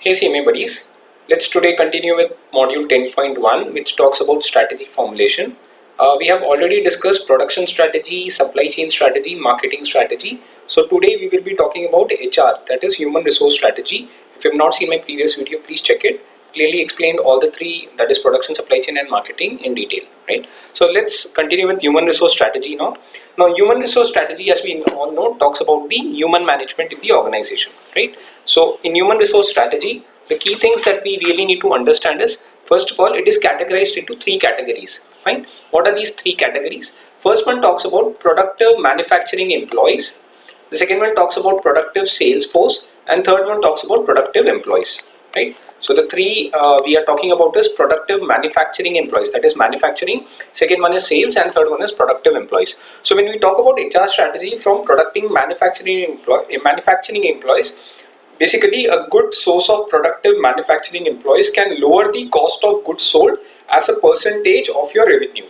Hey CMA buddies, let's today continue with module 10.1 which talks about strategy formulation. We have already discussed production strategy, supply chain strategy, marketing strategy. So today we will be talking about HR, that is human resource strategy. If you have not seen my previous video, please check it. Clearly explained all the three, that is production, supply chain and marketing in detail, right? So let's continue with human resource strategy now. Now human resource strategy, as we all know, talks about the human management in the organization, right? So in human resource strategy, the key things that we really need to understand is, first of all, it is categorized into three categories. Fine. What are these three categories? First one talks about productive manufacturing employees. The second one talks about productive sales force, and third one talks about productive employees. Right. So the three we are talking about is productive manufacturing employees, that is manufacturing. Second one is sales, and third one is productive employees. So when we talk about HR strategy from productive manufacturing employees, basically a good source of productive manufacturing employees can lower the cost of goods sold as a percentage of your revenue,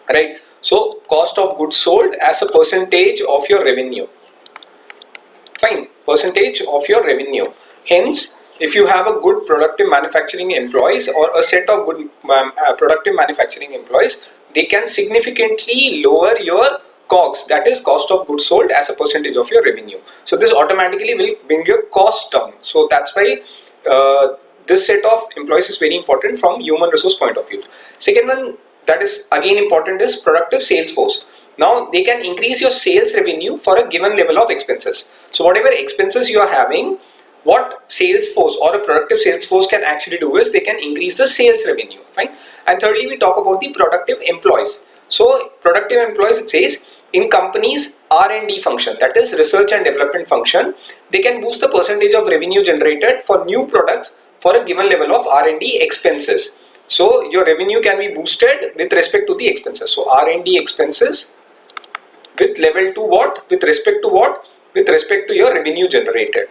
right? So cost of goods sold as a percentage of your revenue, fine, percentage of your revenue. Hence, if you have a good productive manufacturing employees or a set of good productive manufacturing employees, they can significantly lower your COGS, that is cost of goods sold, as a percentage of your revenue. So this automatically will bring your cost down. So that's why this set of employees is very important from human resource point of view. Second one that is again important is productive sales force. Now they can increase your sales revenue for a given level of expenses. So whatever expenses you are having, what sales force or a productive sales force can actually do is they can increase the sales revenue, fine. And thirdly, we talk about the productive employees. So productive employees, it says in companies R&D function, that is research and development function, they can boost the percentage of revenue generated for new products for a given level of R&D expenses. So your revenue can be boosted with respect to the expenses. So R&D expenses with level to what? With respect to what? With respect to your revenue generated.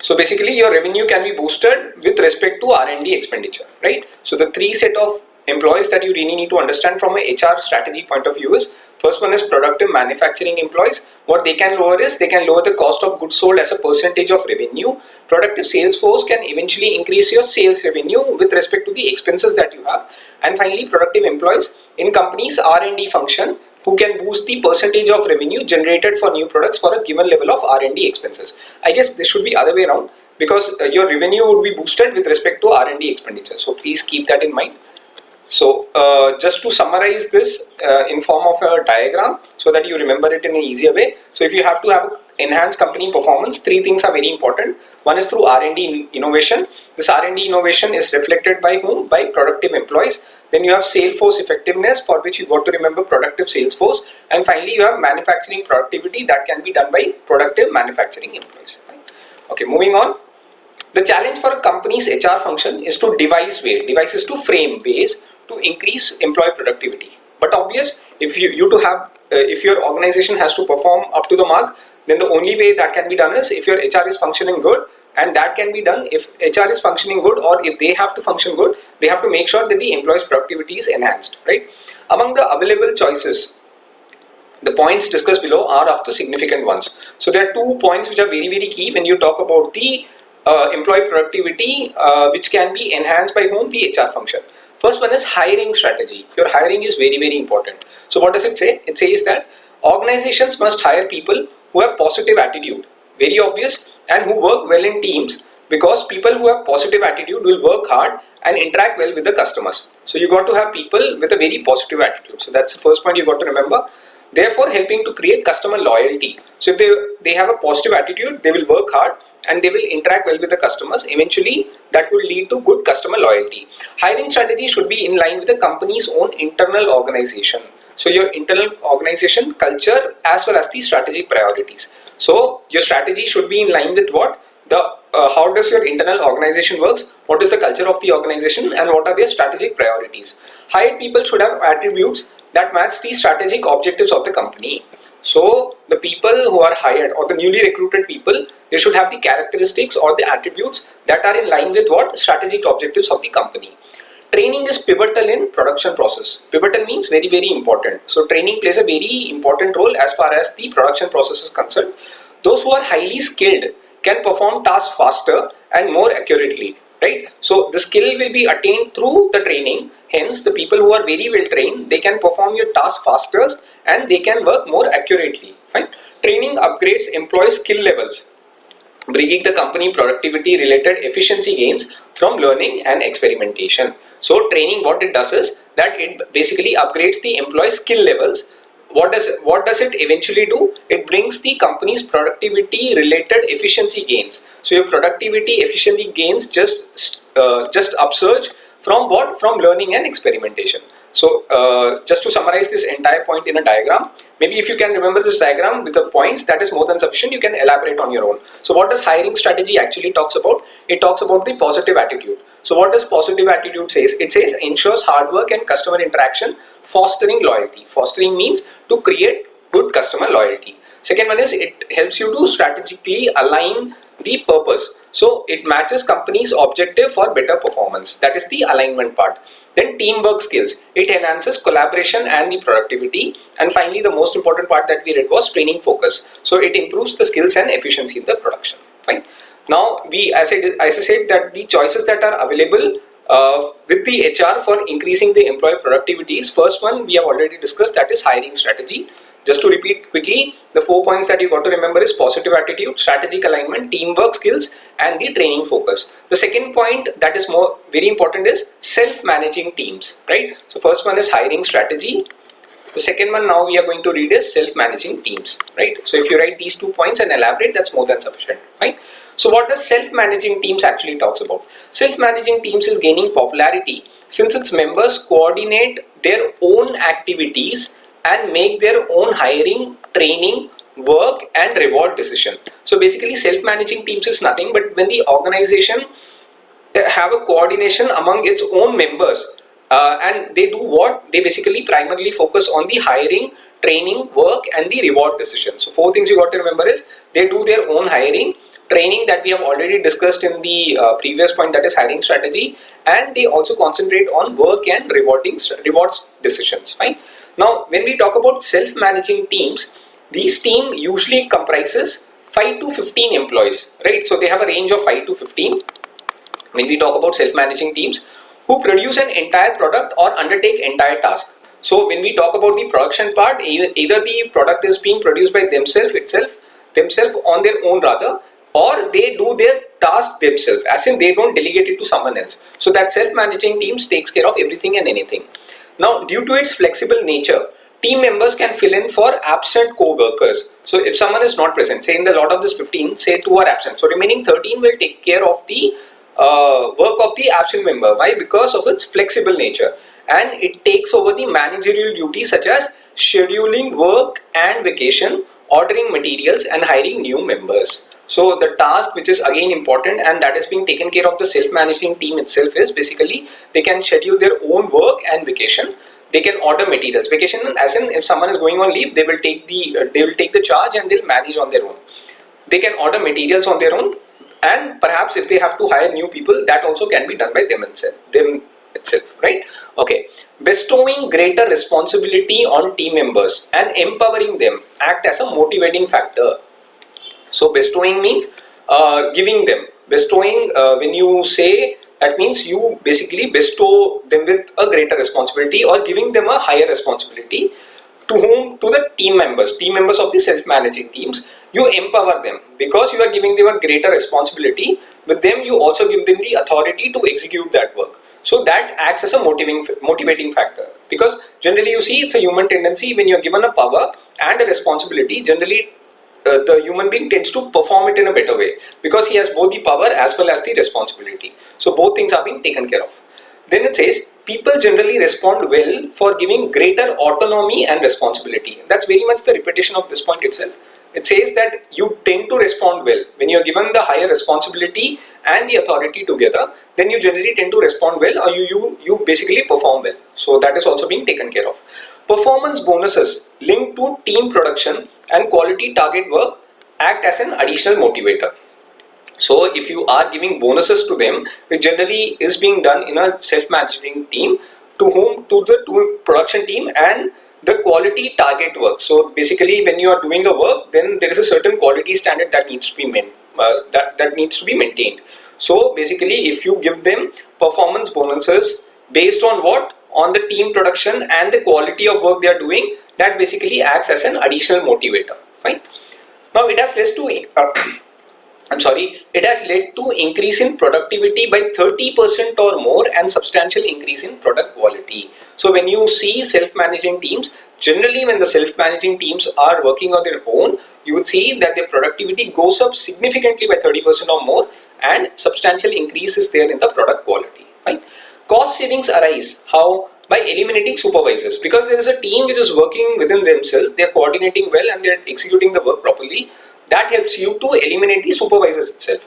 So basically your revenue can be boosted with respect to R&D expenditure, right? So the three set of employees that you really need to understand from a HR strategy point of view is, first one is productive manufacturing employees. What they can lower is, they can lower the cost of goods sold as a percentage of revenue. Productive sales force can eventually increase your sales revenue with respect to the expenses that you have. And finally, productive employees in companies R&D function, who can boost the percentage of revenue generated for new products for a given level of R&D expenses. I guess this should be other way around, because your revenue would be boosted with respect to R&D expenditure. So please keep that in mind. So just to summarize this in form of a diagram so that you remember it in an easier way. So if you have to have enhanced company performance, three things are very important. One is through R&D innovation. This R&D innovation is reflected by whom? By productive employees. Then you have sales force effectiveness, for which you got to remember productive sales force. And finally you have manufacturing productivity, that can be done by productive manufacturing employees. Okay, moving on. The challenge for a company's HR function is to devise ways. Devise is to frame ways to increase employee productivity. But obvious, if if your organization has to perform up to the mark, then the only way that can be done is if your HR is functioning good, and that can be done if HR is functioning good, or if they have to function good, they have to make sure that the employee's productivity is enhanced, right? Among the available choices, the points discussed below are of the significant ones. So there are 2 points which are very, very key when you talk about the employee productivity, which can be enhanced by whom? The HR function. First one is hiring strategy. Your hiring is very, very important. So what does it say? It says that organizations must hire people who have positive attitude. Very obvious. And who work well in teams, because people who have positive attitude will work hard and interact well with the customers. So you got to have people with a very positive attitude. So that's the first point you got to remember. Therefore helping to create customer loyalty. So if they have a positive attitude, they will work hard and they will interact well with the customers. Eventually that will lead to good customer loyalty. Hiring strategy should be in line with the company's own internal organization. So your internal organization culture as well as the strategic priorities. So your strategy should be in line with what? How does your internal organization works? What is the culture of the organization, and what are their strategic priorities? Hired people should have attributes that match the strategic objectives of the company. So the people who are hired, or the newly recruited people, they should have the characteristics or the attributes that are in line with what? Strategic objectives of the company. Training is pivotal in production process. Pivotal means very, very important. So training plays a very important role as far as the production process is concerned. Those who are highly skilled can perform tasks faster and more accurately, right? So the skill will be attained through the training. Hence, the people who are very well trained, they can perform your task faster and they can work more accurately. Fine. Training upgrades employee skill levels, bringing the company productivity related efficiency gains from learning and experimentation. So training, what it does is that it basically upgrades the employee skill levels. What does it eventually do? It brings the company's productivity related efficiency gains. So your productivity efficiency gains just upsurge from what? From learning and experimentation. So just to summarize this entire point in a diagram, maybe if you can remember this diagram with the points, that is more than sufficient. You can elaborate on your own. So what does hiring strategy actually talks about? It talks about the positive attitude. So what does positive attitude says? It says ensures hard work and customer interaction, fostering loyalty. Fostering means to create good customer loyalty. Second one is it helps you to strategically align the purpose. So it matches company's objective for better performance. That is the alignment part. Then teamwork skills. It enhances collaboration and the productivity. And finally, the most important part that we read was training focus. So it improves the skills and efficiency in the production. Fine. Now, as I said that the choices that are available with the HR for increasing the employee productivity is, first one we have already discussed, that is hiring strategy. Just to repeat quickly, the 4 points that you got to remember is positive attitude, strategic alignment, teamwork skills, and the training focus. The second point that is very important is self-managing teams, right? So first one is hiring strategy. The second one now we are going to read is self-managing teams, right? So if you write these 2 points and elaborate, that's more than sufficient, right? So what does self-managing teams actually talks about? Self-managing teams is gaining popularity since its members coordinate their own activities and make their own hiring, training, work and reward decision. So basically self-managing teams is nothing but when the organization have a coordination among its own members and they do what? They basically primarily focus on the hiring, training, work and the reward decision. So 4 things you got to remember is they do their own hiring, training that we have already discussed in the previous point, that is hiring strategy, and they also concentrate on work and rewards decisions. Fine. Now when we talk about self-managing teams, these team usually comprises 5 to 15 employees, right? So they have a range of 5 to 15 when we talk about self-managing teams who produce an entire product or undertake entire task. So when we talk about the production part, either the product is being produced by themselves on their own rather, or they do their task themselves, as in they don't delegate it to someone else. So that self-managing teams takes care of everything and anything. Now due to its flexible nature, team members can fill in for absent co-workers. So if someone is not present, say in the lot of this 15, say 2 are absent, so remaining 13 will take care of the work of the absent member. Why? Because of its flexible nature, and it takes over the managerial duties such as scheduling work and vacation, ordering materials and hiring new members. So the task which is again important and that is being taken care of the self-managing team itself is basically they can schedule their own work and vacation. They can order materials. Vacation as in if someone is going on leave, they will take the charge and they'll manage on their own. They can order materials on their own, and perhaps if they have to hire new people, that also can be done by them itself, right? Okay. Bestowing greater responsibility on team members and empowering them act as a motivating factor. So bestowing means giving them. Bestowing, when you say, that means you basically bestow them with a greater responsibility or giving them a higher responsibility. To whom? To the team members of the self-managing teams. You empower them because you are giving them a greater responsibility. With them, you also give them the authority to execute that work. So that acts as a motivating factor, because generally you see it's a human tendency when you're given a power and a responsibility, generally the human being tends to perform it in a better way because he has both the power as well as the responsibility. So both things are being taken care of. Then it says people generally respond well for giving greater autonomy and responsibility. That's very much the repetition of this point itself. It says that you tend to respond well when you're given the higher responsibility and the authority together. Then you generally tend to respond well, or you basically perform well. So that is also being taken care of. Performance bonuses linked to team production and quality target work act as an additional motivator. So if you are giving bonuses to them, which generally is being done in a self-managing team, to the production team and the quality target work. So basically when you are doing a work, then there is a certain quality standard that needs to be that needs to be maintained. So basically, if you give them performance bonuses based on what, on the team production and the quality of work they are doing, that basically acts as an additional motivator. Fine. Now it has led to it has led to increase in productivity by 30% or more and substantial increase in product quality. So when you see self-managing teams, generally when the self-managing teams are working on their own, you would see that their productivity goes up significantly by 30% or more and substantial increase is there in the product quality. Right? Cost savings arise. How? By eliminating supervisors. Because there is a team which is working within themselves, they are coordinating well and they are executing the work properly. That helps you to eliminate the supervisors itself.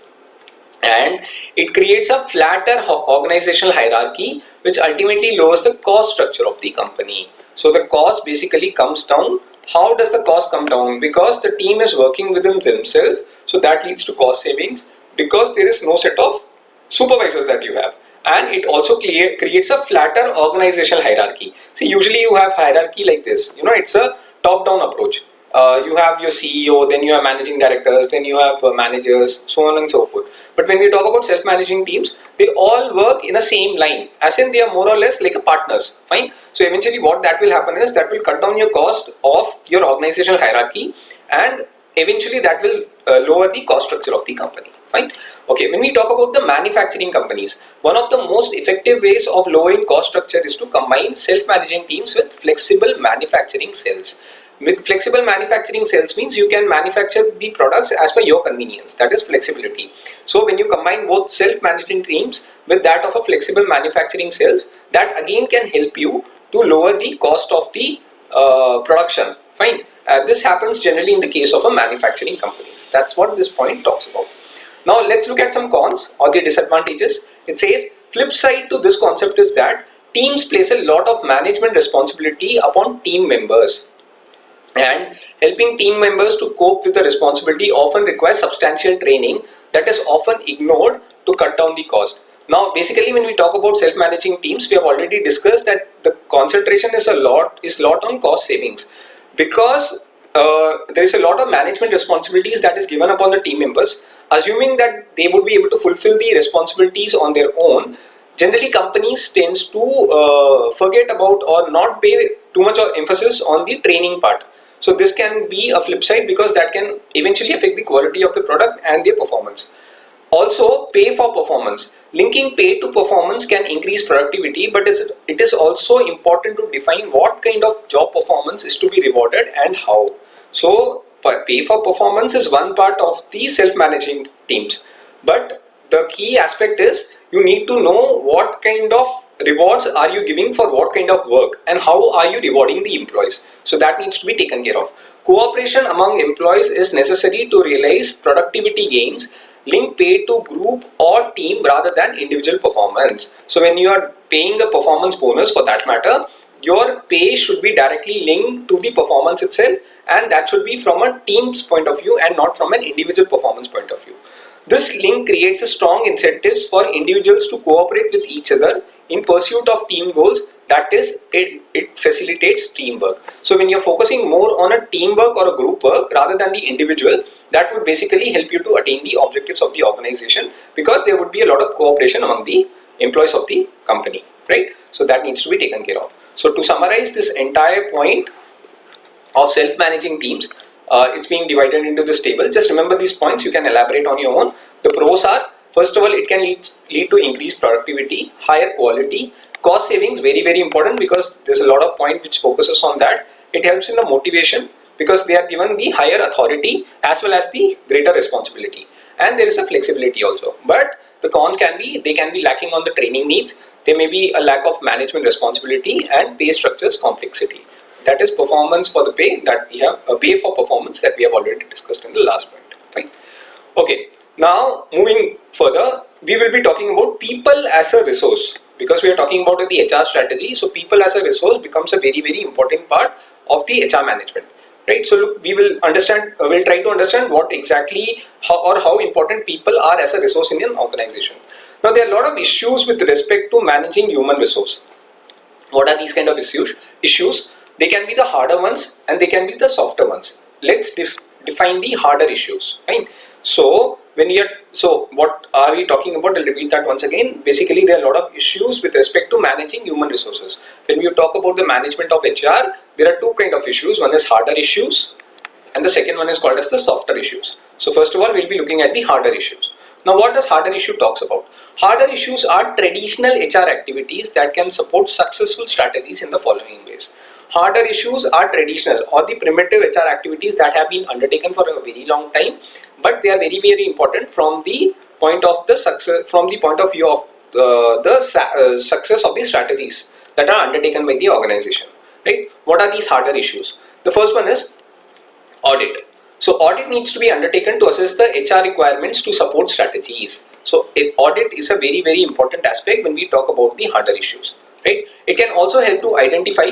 And it creates a flatter organizational hierarchy which ultimately lowers the cost structure of the company. So the cost basically comes down. How does the cost come down? Because the team is working within themselves, so that leads to cost savings because there is no set of supervisors that you have. And it also creates a flatter organizational hierarchy. See, usually you have hierarchy like this, it's a top-down approach. You have your CEO, then you have managing directors, then you have managers, so on and so forth. But when we talk about self-managing teams, they all work in the same line, as in they are more or less like a partners. Fine. So eventually what that will happen is that will cut down your cost of your organizational hierarchy, and eventually that will lower the cost structure of the company. Fine. Okay, when we talk about the manufacturing companies, one of the most effective ways of lowering cost structure is to combine self-managing teams with flexible manufacturing cells. With flexible manufacturing cells means you can manufacture the products as per your convenience. That is flexibility. So when you combine both self-managing teams with that of a flexible manufacturing cells, that again can help you to lower the cost of the production. Fine. This happens generally in the case of a manufacturing companies. That's what this point talks about. Now let's look at some cons or the disadvantages. It says flip side to this concept is that teams place a lot of management responsibility upon team members. And helping team members to cope with the responsibility often requires substantial training that is often ignored to cut down the cost. Now basically when we talk about self-managing teams, we have already discussed that the concentration is a lot on cost savings, because there is a lot of management responsibilities that is given upon the team members. Assuming that they would be able to fulfill the responsibilities on their own, generally companies tends to forget about or not pay too much emphasis on the training part. So this can be a flip side because that can eventually affect the quality of the product and their performance. Also, pay for performance. Linking pay to performance can increase productivity, but it is also important to define what kind of job performance is to be rewarded and how. So pay for performance is one part of the self-managing teams, but the key aspect is you need to know what kind of rewards are you giving for what kind of work and how are you rewarding the employees. So that needs to be taken care of. Cooperation among employees is necessary to realize productivity gains. Link pay to group or team rather than individual performance. So when you are paying a performance bonus, for that matter, your pay should be directly linked to the performance itself, and that should be from a team's point of view and not from an individual performance point of view. This link creates a strong incentives for individuals to cooperate with each other in pursuit of team goals. That is, it facilitates teamwork. So when you're focusing more on a teamwork or a group work rather than the individual, that would basically help you to attain the objectives of the organization, because there would be a lot of cooperation among the employees of the company, right? So that needs to be taken care of. So to summarize this entire point of self-managing teams, it's being divided into this table. Just remember these points, you can elaborate on your own. The pros are, first of all, it can lead to increased productivity, higher quality, cost savings, very important, because there's a lot of point which focuses on that. It helps in the motivation because they are given the higher authority as well as the greater responsibility, and there is a flexibility also. But the cons can be, they can be lacking on the training needs. There may be a lack of management responsibility and pay structures complexity. That is performance for the pay that we have, pay for performance that we have already discussed in the last point. Right? Okay. Now moving further, we will be talking about people as a resource, because we are talking about the HR strategy. So people as a resource becomes a very important part of the HR management. Right? So look, we will understand. We'll try to understand what exactly how important people are as a resource in an organization. Now there are a lot of issues with respect to managing human resource. What are these kind of issues? They can be the harder ones and they can be the softer ones. Let's define the harder issues. Right? So so what are we talking about? I'll repeat that once again. Basically, there are a lot of issues with respect to managing human resources. When you talk about the management of HR, there are two kind of issues. One is harder issues, and the second one is called as the softer issues. So first of all, we'll be looking at the harder issues. Now, what does harder issue talks about? Harder issues are traditional HR activities that can support successful strategies in the following ways. Harder issues are traditional or the primitive HR activities that have been undertaken for a very long time, but they are very, very important from the point of the success, from the point of view of success of the strategies that are undertaken by the organization. Right? What are these harder issues? The first one is audit. So audit needs to be undertaken to assess the HR requirements to support strategies. So audit is a very, very important aspect when we talk about the harder issues. Right? It can also help to identify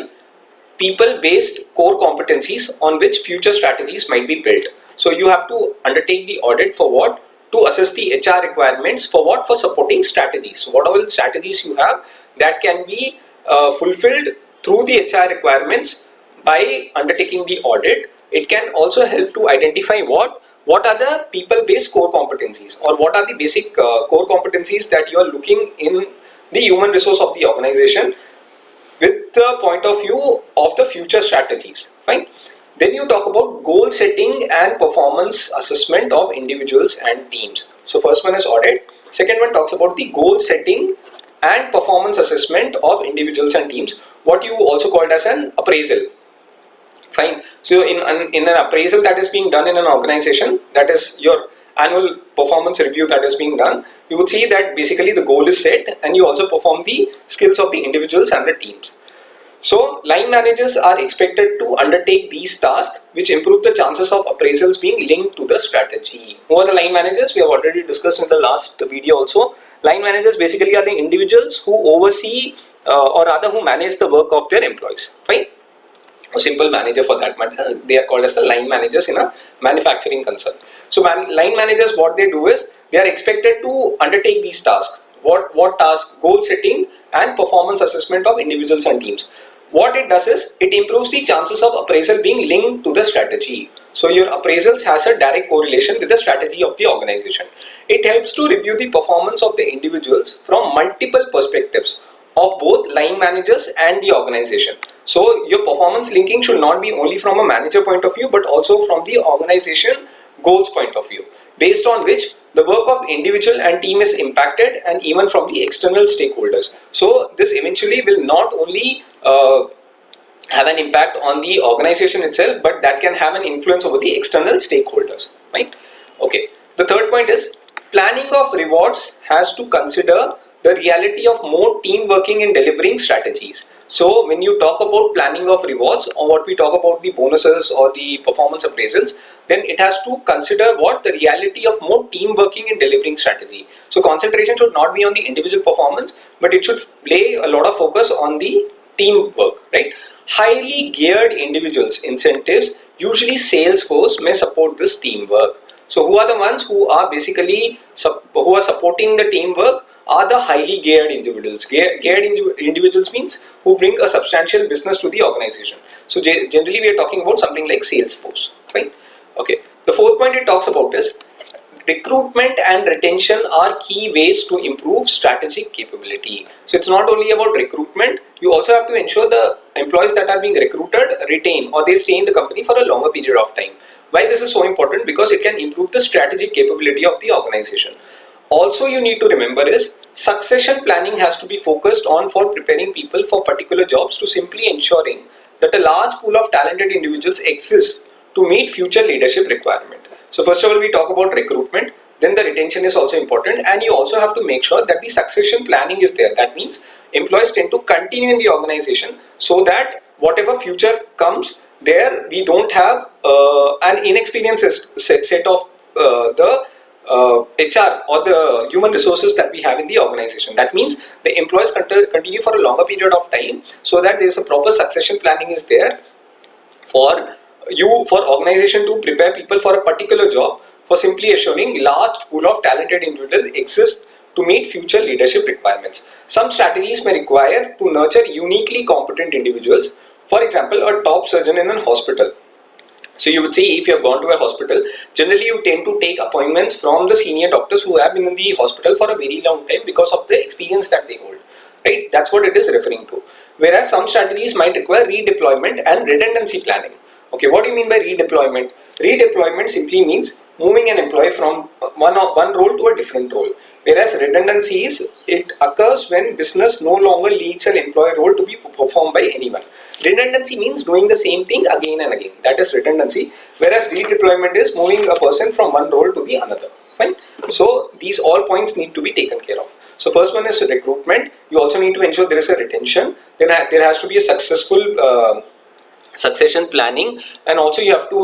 people-based core competencies on which future strategies might be built. So you have to undertake the audit for what? To assess the HR requirements for what? For supporting strategies. So what are the strategies you have that can be fulfilled through the HR requirements by undertaking the audit. It can also help to identify what are the people-based core competencies, or what are the basic core competencies that you are looking in the human resource of the organization with the point of view of the future strategies. Fine. Then you talk about goal setting and performance assessment of individuals and teams. So first one is audit. Second one talks about the goal setting and performance assessment of individuals and teams, what you also called as an appraisal. Fine. So in an appraisal that is being done in an organization, that is your annual performance review that is being done, you would see that basically the goal is set and you also perform the skills of the individuals and the teams. So line managers are expected to undertake these tasks which improve the chances of appraisals being linked to the strategy. Who are the line managers? We have already discussed in the last video also. Line managers basically are the individuals who oversee or rather who manage the work of their employees. Fine. A simple manager for that matter. They are called as the line managers in a manufacturing concern. So line managers, what they do is they are expected to undertake these tasks. What tasks? Goal setting and performance assessment of individuals and teams. What it does is it improves the chances of appraisal being linked to the strategy. So your appraisals has a direct correlation with the strategy of the organization. It helps to review the performance of the individuals from multiple perspectives of both line managers and the organization. So your performance linking should not be only from a manager point of view, but also from the organization goals point of view, based on which the work of individual and team is impacted, and even from the external stakeholders. So this eventually will not only have an impact on the organization itself, but that can have an influence over the external stakeholders, right? Okay. The third point is planning of rewards has to consider the reality of more team working in delivering strategies. So when you talk about planning of rewards, or what we talk about the bonuses or the performance appraisals, then it has to consider what the reality of more team working in delivering strategy. So concentration should not be on the individual performance, but it should lay a lot of focus on the team work, right? Highly geared individuals incentives, usually sales force, may support this teamwork. So who are the ones who are basically who are supporting the teamwork? Are the highly geared individuals. Geared individuals means who bring a substantial business to the organization. So generally we are talking about something like sales force. Fine. Okay. The fourth point it talks about is recruitment and retention are key ways to improve strategic capability. So it's not only about recruitment, you also have to ensure the employees that are being recruited retain, or they stay in the company for a longer period of time. Why this is so important? Because it can improve the strategic capability of the organization. Also, you need to remember is succession planning has to be focused on for preparing people for particular jobs, to simply ensuring that a large pool of talented individuals exists to meet future leadership requirement. So first of all, we talk about recruitment, then the retention is also important, and you also have to make sure that the succession planning is there. That means employees tend to continue in the organization, so that whatever future comes there, we don't have an inexperienced set of the HR or the human resources that we have in the organization. That means the employees continue for a longer period of time, so that there is a proper succession planning is there for organization to prepare people for a particular job, for simply assuring large pool of talented individuals exist to meet future leadership requirements. Some strategies may require to nurture uniquely competent individuals. For example, a top surgeon in a hospital So you would see if you have gone to a hospital, generally you tend to take appointments from the senior doctors who have been in the hospital for a very long time because of the experience that they hold, right? That's what it is referring to. Whereas some strategies might require redeployment and redundancy planning. Okay, what do you mean by redeployment? Redeployment simply means moving an employee from one role to a different role. Whereas redundancy is, it occurs when business no longer leads an employee role to be performed by anyone. Redundancy means doing the same thing again and again. That is redundancy. Whereas redeployment is moving a person from one role to the another. Fine. So these all points need to be taken care of. So first one is recruitment. You also need to ensure there is a retention. Then there has to be a successful succession planning, and also you have to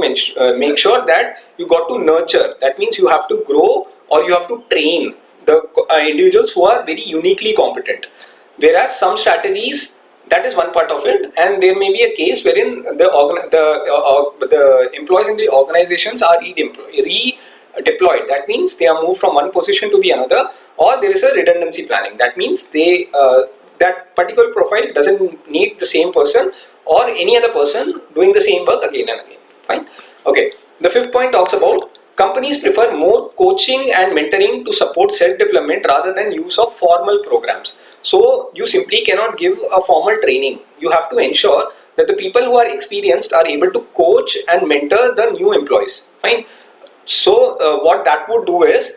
make sure that you got to nurture. That means you have to grow or you have to train the individuals who are very uniquely competent. Whereas some strategies, that is one part of it, and there may be a case wherein the employees in the organizations are redeployed. That means they are moved from one position to the another, or there is a redundancy planning. That means they that particular profile doesn't need the same person or any other person doing the same work again and again. Fine. Okay. The fifth point talks about companies prefer more coaching and mentoring to support self-development rather than use of formal programs. So you simply cannot give a formal training. You have to ensure that the people who are experienced are able to coach and mentor the new employees. Fine. So what that would do is,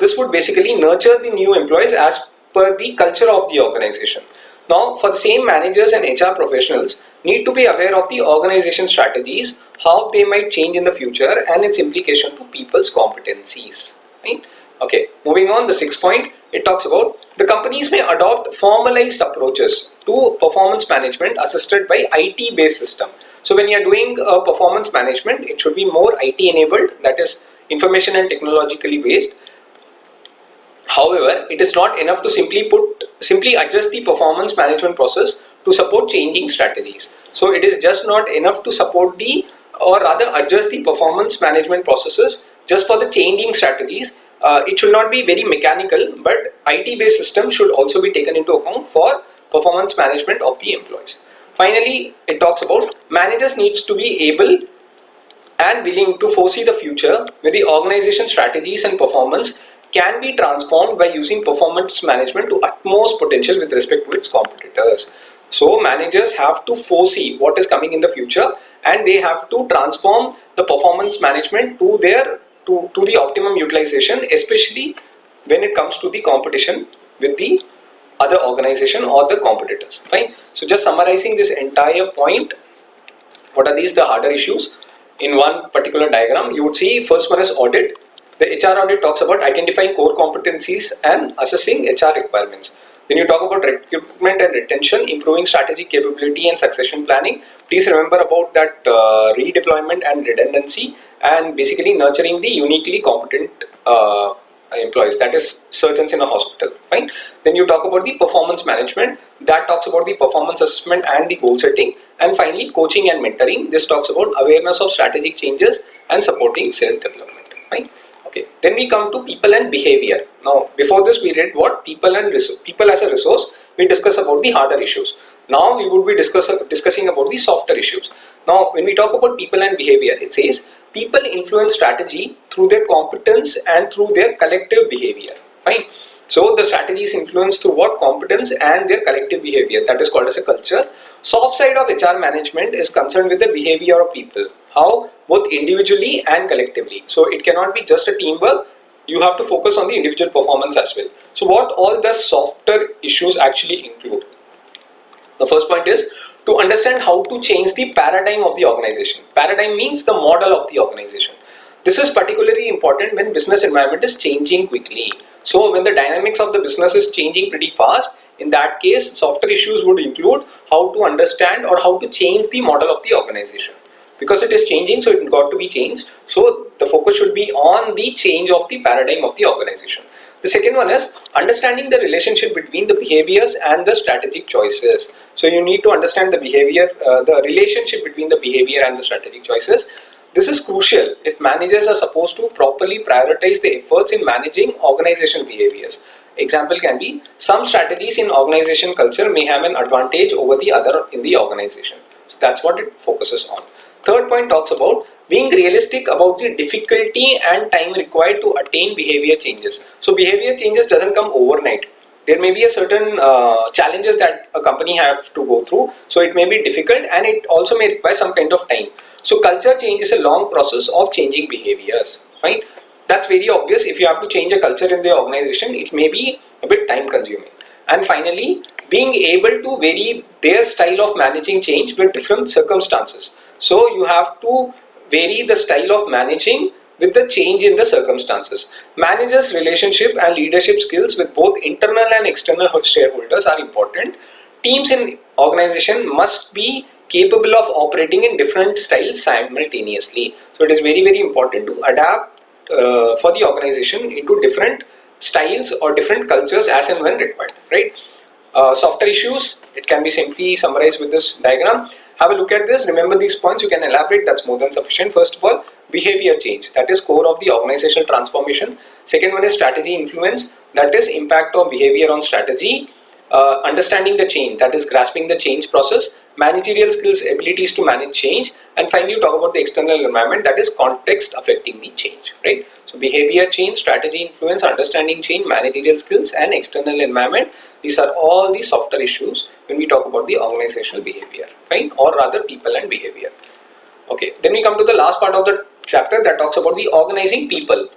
this would basically nurture the new employees as per the culture of the organization. Now, for the same, managers and HR professionals need to be aware of the organization strategies, how they might change in the future, and its implication to people's competencies. Right? Okay, moving on, the sixth point, it talks about the companies may adopt formalized approaches to performance management assisted by IT based system. So when you are doing performance management, it should be more IT enabled, that is information and technologically based. However, it is not enough to simply adjust the performance management process to support changing strategies. So it is just not enough to support or rather adjust the performance management processes just for the changing strategies. It should not be very mechanical, but IT based system should also be taken into account for performance management of the employees. Finally, it talks about managers needs to be able and willing to foresee the future where the organization strategies and performance can be transformed by using performance management to utmost potential with respect to its competitors. So managers have to foresee what is coming in the future, and they have to transform the performance management to the optimum utilization, especially when it comes to the competition with the other organization or the competitors. Fine. So just summarizing this entire point, what are these the harder issues? In one particular diagram, you would see first one is audit. The HR audit talks about identifying core competencies and assessing HR requirements. Then you talk about recruitment and retention, improving strategic capability and succession planning. Please remember about that redeployment and redundancy, and basically nurturing the uniquely competent employees, that is surgeons in a hospital. Fine. Then you talk about the performance management, that talks about the performance assessment and the goal setting. And finally, coaching and mentoring, this talks about awareness of strategic changes and supporting self-development. Fine. Okay, then we come to people and behavior. Now, before this we read what people as a resource. We discuss about the harder issues. Now we would be discussing about the softer issues. Now, when we talk about people and behavior, it says people influence strategy through their competence and through their collective behavior. Fine. So the strategy is influenced through what? Competence and their collective behavior. That is called as a culture. Soft side of HR management is concerned with the behavior of people. How? Both individually and collectively. So it cannot be just a teamwork. You have to focus on the individual performance as well. So what all the softer issues actually include? The first point is to understand how to change the paradigm of the organization. Paradigm means the model of the organization. This is particularly important when business environment is changing quickly. So when the dynamics of the business is changing pretty fast, in that case, softer issues would include how to understand or how to change the model of the organization. Because it is changing, so it got to be changed. So the focus should be on the change of the paradigm of the organization. The second one is understanding the relationship between the behaviors and the strategic choices. So you need to understand the behavior, the relationship between the behavior and the strategic choices. This is crucial if managers are supposed to properly prioritize the efforts in managing organizational behaviors. Example can be some strategies in organization culture may have an advantage over the other in the organization. So that's what it focuses on. Third point talks about being realistic about the difficulty and time required to attain behavior changes. So behavior changes doesn't come overnight. There may be a certain challenges that a company have to go through, so it may be difficult and it also may require some kind of time. So culture change is a long process of changing behaviors, right? That's very obvious. If you have to change a culture in the organization, it may be a bit time consuming. And finally, being able to vary their style of managing change with different circumstances. So you have to vary the style of managing with the change in the circumstances. Managers' relationship and leadership skills with both internal and external shareholders are important. Teams in organization must be capable of operating in different styles simultaneously. So it is very, very important to adapt for the organization into different styles or different cultures as and when required, right? Softer issues, it can be simply summarized with this diagram. Have a look at this. Remember these points. You can elaborate. That's more than sufficient. First of all, behavior change. That is core of the organizational transformation. Second one is strategy influence. That is impact of behavior on strategy. Understanding the change. That is grasping the change process. Managerial skills, abilities to manage change. And finally, you talk about the external environment. That is context affecting the change, right? So behavior change, strategy influence, understanding change, managerial skills, and external environment. These are all the softer issues when we talk about the organizational behavior, fine, or rather people and behavior. Okay, then we come to the last part of the chapter that talks about the organizing people.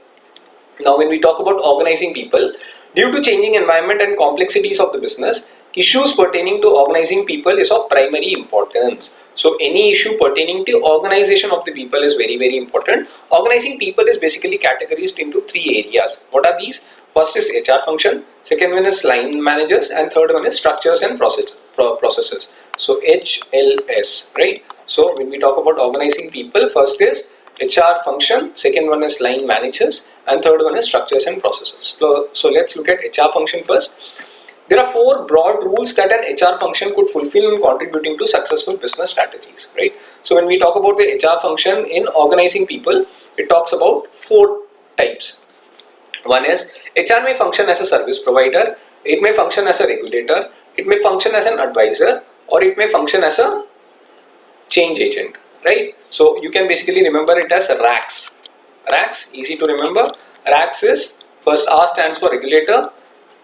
Now when we talk about organizing people, due to changing environment and complexities of the business, issues pertaining to organizing people is of primary importance. So any issue pertaining to organization of the people is very, very important. Organizing people is basically categorized into three areas. What are these? First is HR function, second one is line managers, and third one is structures and processes. So HLS, right? So when we talk about organizing people, first is HR function, second one is line managers, and third one is structures and processes. So let's look at HR function first. There are four broad rules that an HR function could fulfill in contributing to successful business strategies, right? So when we talk about the HR function in organizing people, it talks about four types. One is HR may function as a service provider, it may function as a regulator, it may function as an advisor, or it may function as a change agent, right? So you can basically remember it as RACS. RACS, easy to remember. RACS is, first R stands for regulator,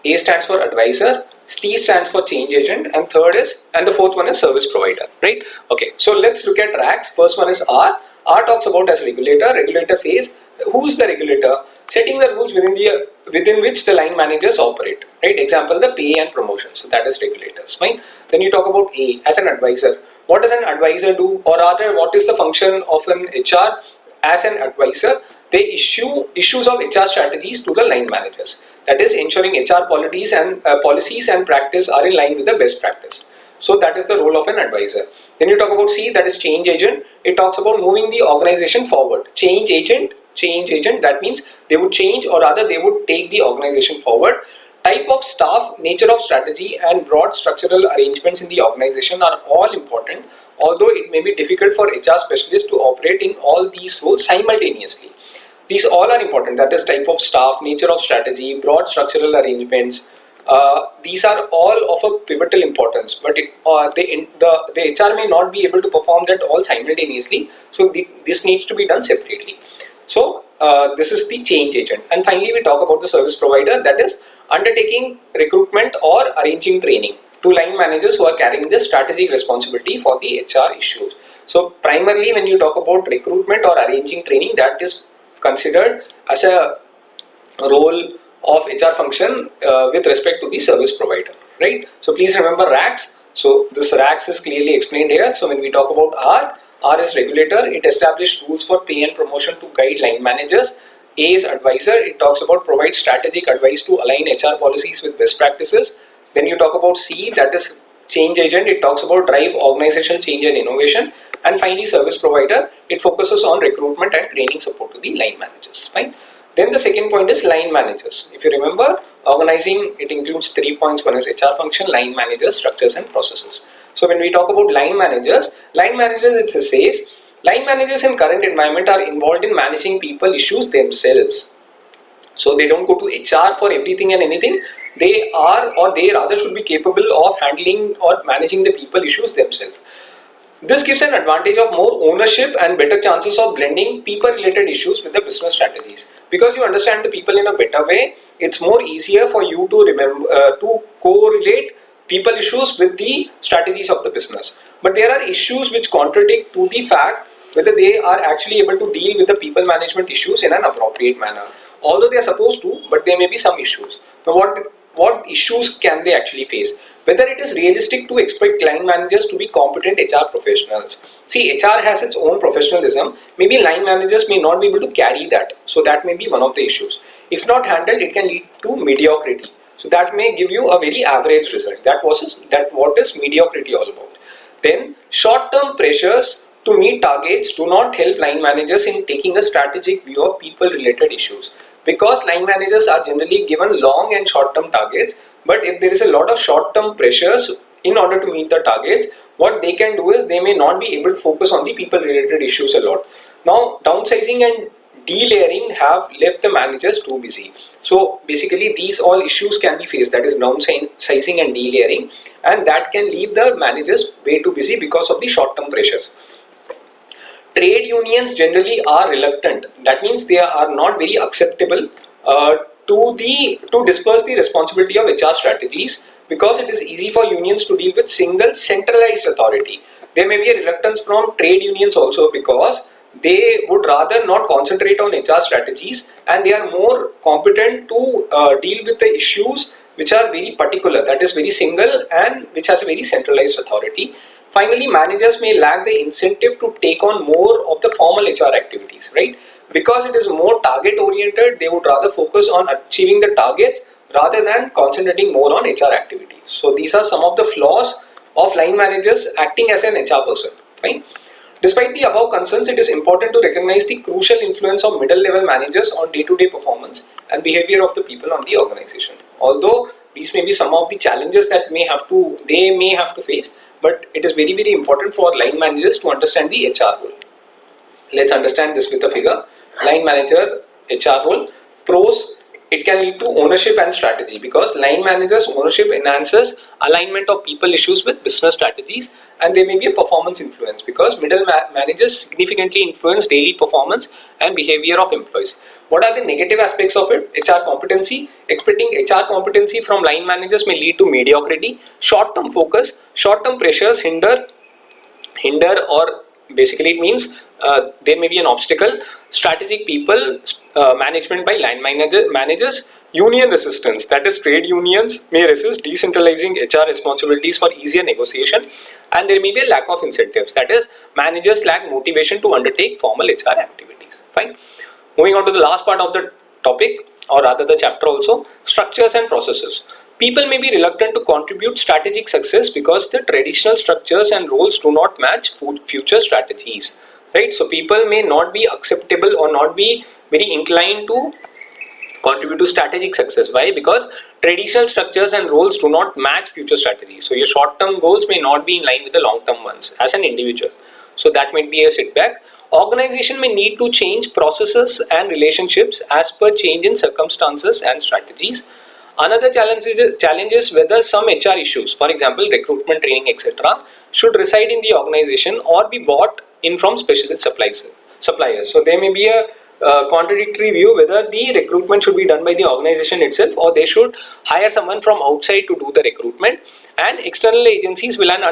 A stands for advisor, T stands for change agent, and the fourth one is service provider, right? Okay, so let's look at RACS. First one is R. R talks about as regulator. Regulator says, who's the regulator? Setting the rules within which the line managers operate, right? Example, the pay and promotion. So that is regulators, fine. Then you talk about A as an advisor. What does an advisor do, or rather, what is the function of an HR as an advisor? They issue issues of HR strategies to the line managers. That is ensuring HR policies and practice are in line with the best practice. So that is the role of an advisor. Then you talk about C, that is change agent. It talks about moving the organization forward. Change agent, that means they would change, or rather they would take the organization forward. Type of staff, nature of strategy, and broad structural arrangements in the organization are all important, although it may be difficult for HR specialists to operate in all these roles simultaneously. These all are important, that is type of staff, nature of strategy, broad structural arrangements. These are all of a pivotal importance, but the HR may not be able to perform that all simultaneously, so this needs to be done separately. So this is the change agent. And finally we talk about the service provider, that is undertaking recruitment or arranging training to line managers who are carrying the strategic responsibility for the HR issues. So primarily when you talk about recruitment or arranging training, that is considered as a role of HR function with respect to the service provider, right? So please remember RACS. So this RACS is clearly explained here. So when we talk about R is regulator. It established rules for pay and promotion to guide line managers. A is advisor. It talks about provide strategic advice to align HR policies with best practices. Then you talk about C, that is change agent. It talks about drive organizational change and innovation. And finally, service provider. It focuses on recruitment and training support to the line managers. Fine. Then the second point is line managers. If you remember, organizing, it includes 3 points. One is HR function, line managers, structures and processes. So when we talk about line managers, it says line managers in current environment are involved in managing people issues themselves. So they don't go to HR for everything and anything. They are, or they rather should be capable of handling or managing the people issues themselves. This gives an advantage of more ownership and better chances of blending people related issues with the business strategies. Because you understand the people in a better way, it's more easier for you to remember to correlate people issues with the strategies of the business. But there are issues which contradict to the fact whether they are actually able to deal with the people management issues in an appropriate manner. Although they are supposed to, but there may be some issues. Now what issues can they actually face? Whether it is realistic to expect line managers to be competent HR professionals. See, HR has its own professionalism. Maybe line managers may not be able to carry that. So that may be one of the issues. If not handled, it can lead to mediocrity. So that may give you a very average result. What is mediocrity all about? Then short-term pressures to meet targets do not help line managers in taking a strategic view of people-related issues. Because line managers are generally given long and short-term targets, but if there is a lot of short-term pressures in order to meet the targets, what they can do is they may not be able to focus on the people-related issues a lot. Now, downsizing and delayering have left the managers too busy. So basically these all issues can be faced, that is downsizing and delayering, and that can leave the managers way too busy because of the short-term pressures. Trade unions generally are reluctant. That means they are not very acceptable to disperse the responsibility of HR strategies, because it is easy for unions to deal with single centralized authority. There may be a reluctance from trade unions also, because they would rather not concentrate on HR strategies and they are more competent to deal with the issues which are very particular, that is very single and which has a very centralized authority. Finally, managers may lack the incentive to take on more of the formal HR activities, right? Because it is more target oriented, they would rather focus on achieving the targets rather than concentrating more on HR activities. So these are some of the flaws of line managers acting as an HR person, fine? Despite the above concerns, it is important to recognize the crucial influence of middle level managers on day-to-day performance and behavior of the people on the organization. Although these may be some of the challenges that they may have to face, but it is very, very important for line managers to understand the HR role. Let's understand this with a figure. Line manager HR role. Pros: it can lead to ownership and strategy, because line managers ownership enhances alignment of people issues with business strategies, and there may be a performance influence because middle managers significantly influence daily performance and behavior of employees. What are the negative aspects of it? HR competency. Expecting HR competency from line managers may lead to mediocrity. Short-term focus, short-term pressures hinder or basically it means there may be an obstacle. Strategic people management by line managers. Union resistance, that is trade unions may resist decentralizing HR responsibilities for easier negotiation, and there may be a lack of incentives, that is managers lack motivation to undertake formal HR activities. Fine. Moving on to the last part of the topic, or rather the chapter also, structures and processes. People may be reluctant to contribute strategic success because the traditional structures and roles do not match future strategies, right? So people may not be acceptable or not be very inclined to contribute to strategic success. Why? Because traditional structures and roles do not match future strategies. So your short-term goals may not be in line with the long-term ones as an individual. So that might be a setback. Organization may need to change processes and relationships as per change in circumstances and strategies. Another challenge is whether some HR issues, for example recruitment, training, etc., should reside in the organization or be bought in from specialist suppliers. So there may be a contradictory view whether the recruitment should be done by the organization itself or they should hire someone from outside to do the recruitment. And external agencies will have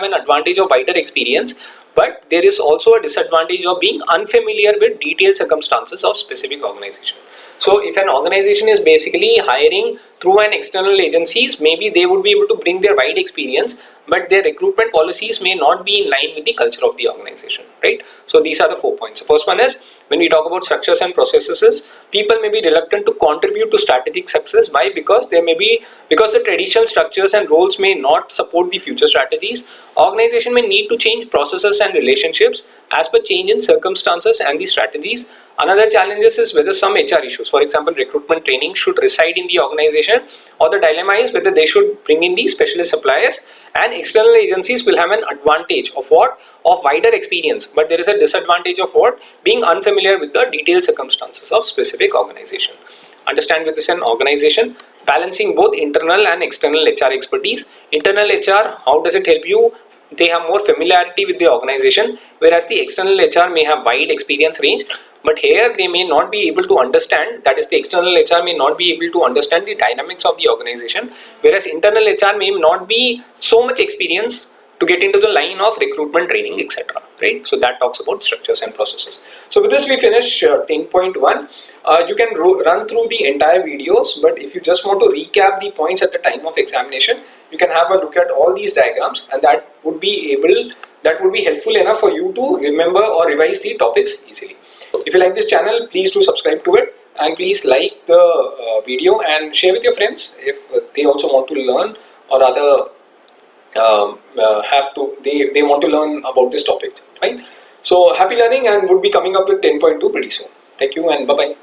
an advantage of wider experience, but there is also a disadvantage of being unfamiliar with detailed circumstances of specific organization. So if an organization is basically hiring through an external agencies, maybe they would be able to bring their wide experience, but their recruitment policies may not be in line with the culture of the organization, right? So these are the 4 points. The first one is, when we talk about structures and processes, people may be reluctant to contribute to strategic success. Why? Because the traditional structures and roles may not support the future strategies. Organization may need to change processes and relationships as per change in circumstances and the strategies. Another challenge is whether some HR issues, for example recruitment, training, should reside in the organization, or the dilemma is whether they should bring in the specialist suppliers, and external agencies will have an advantage of what? Of wider experience, but there is a disadvantage of what? Being unfamiliar with the detailed circumstances of specific organization. Understand with this an organization, balancing both internal and external HR expertise. Internal HR, how does it help you they have more familiarity with the organization, whereas the external HR may have wide experience range, but here they may not be able to understand, that is the external HR may not be able to understand the dynamics of the organization, whereas internal HR may not be so much experience to get into the line of recruitment, training, etc. Right? So that talks about structures and processes. So with this we finish 10.1. You can run through the entire videos, but if you just want to recap the points at the time of examination, you can have a look at all these diagrams, and that would be helpful enough for you to remember or revise the topics easily. If you like this channel, please do subscribe to it, and please like the video and share with your friends if they also want to learn, or rather they want to learn about this topic, right? So happy learning, and would be coming up with 10.2 pretty soon. Thank you and bye bye.